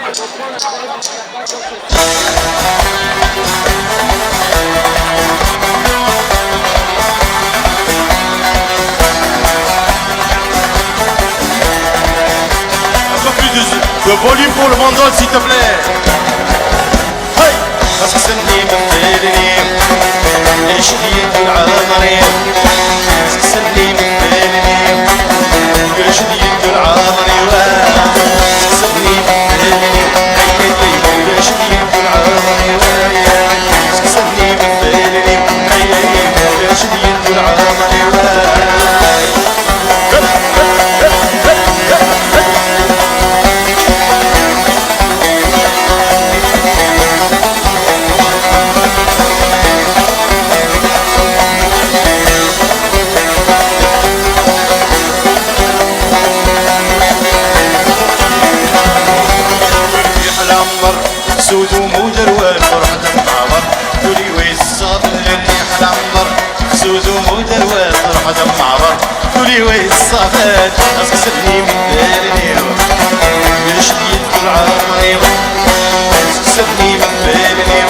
De volume pour le mandol s'il te plaît. Hey. أسكسني بالليلي ليش ديت العمري أسكسني بالليلي ليش ديت العمري أسكسني بالليلي ليش ديت العمري أسكسني بالليلي ليش ديت العمري سود ومودر والفرحة معمر تولي ويصابر الريح العنبر سود ومودر والفرحة معمر تولي ويصابر أسكسني من بالي ليش ديت العمري أسكسني من بالي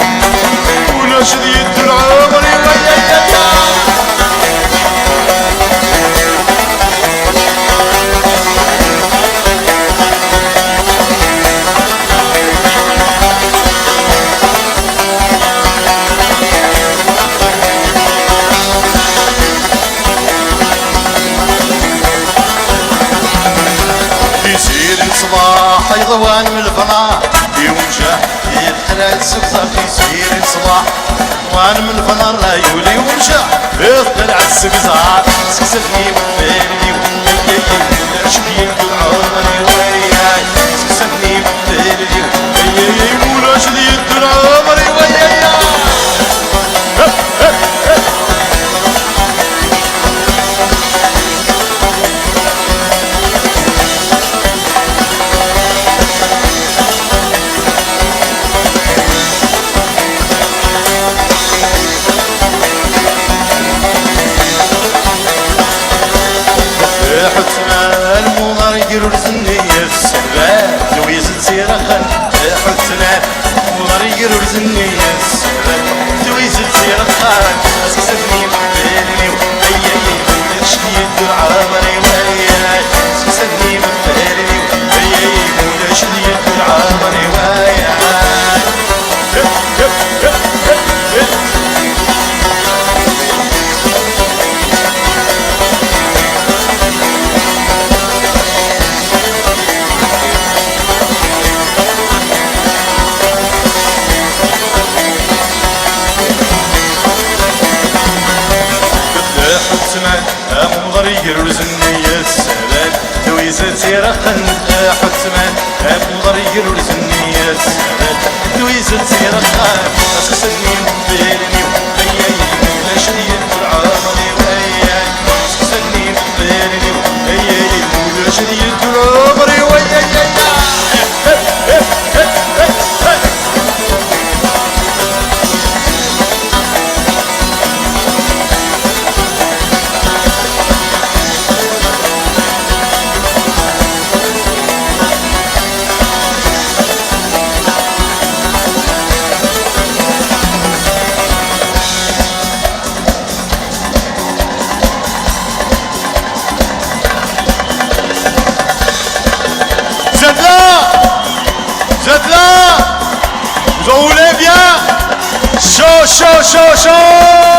وليش ديت العمري صباح يضوان من الفنار يوجع يطلع السبزة في سير الصباح ضوان من الفنار لا يولي ومشع يطلع السبزة سكسني بالليل وياي شديد العمري وياي سكسني بالليل وياي ولا شديد العمري وياي حتنا المضار يديروا لزنية السباب لو يزيد سيرخن حتنا المضار يديروا لزنية السباب لو يزيد سيرخن اسكسني بالليل وياي شديد العمري وياي اسكسني بالليل وياي شديد العمري وياي مضرير وزنية السبال لو يزيد سيرقن حتمان مضرير وزنية السبال لو يزيد سيرقن أسكسني بالليل وياي لا شديد العمري وياي أسكسني بالليل وياي لا شديد العمري وياي Vous en voulez bien? Chaud, chaud, chaud, chaud!